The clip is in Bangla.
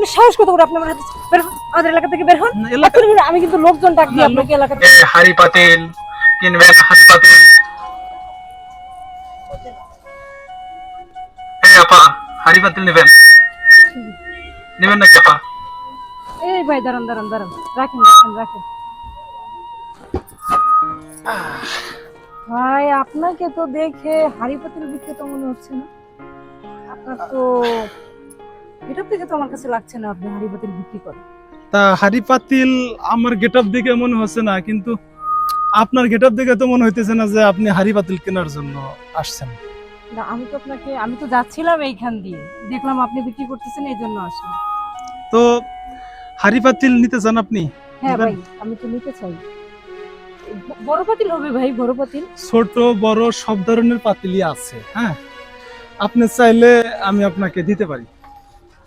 আপনার সাহস কত করে? আপনি আমার হাতে বের হন, আমাদের এলাকা থেকে বের হন। আমি কিন্তু লোকজন ডাক দিই আপনাকে এলাকা থেকে। হাড়ি পাতিল কিনবেন, হাড়ি পাতিল। এই আপা, হাড়ি পাতিল নেবেন? নেবেন নাকি আপা? এই ভাই দাঁড়ান দাঁড়ান দাঁড়ান, রাখেন রাখেন রাখেন। ভাই আপনাকে তো দেখে হাড়ি পাতিল বিক্রেতা মনে হচ্ছে না। আপনার তো এটা থেকে তো আমার কাছে লাগছে না আপনি হাড়ি পাতিল বিক্রি করেন। তা হাড়ি পাতিল আমার গেটআপ দেখে মনে হচ্ছে না, কিন্তু আপনার গেটআপ দেখে তো মনে হইতেছে না যে আপনি হাড়ি পাতিল কেনার জন্য আসছেন। না আমি তো যাচ্ছিলাম এইখান দিয়ে, দেখলাম আপনি বিক্রি করতেছেন, এই জন্য আসলাম। তো হাড়ি পাতিল নিতে চান আপনি? হ্যাঁ নেবেন? ভাই, আমি তো নিতে চাই। বড় পাতিল হবে ভাই, বড় পাতিল। ছোট বড় সব ধরনের পাতিলই আছে। হ্যাঁ, আপনি চাইলে আমি আপনাকে দিতে পারি।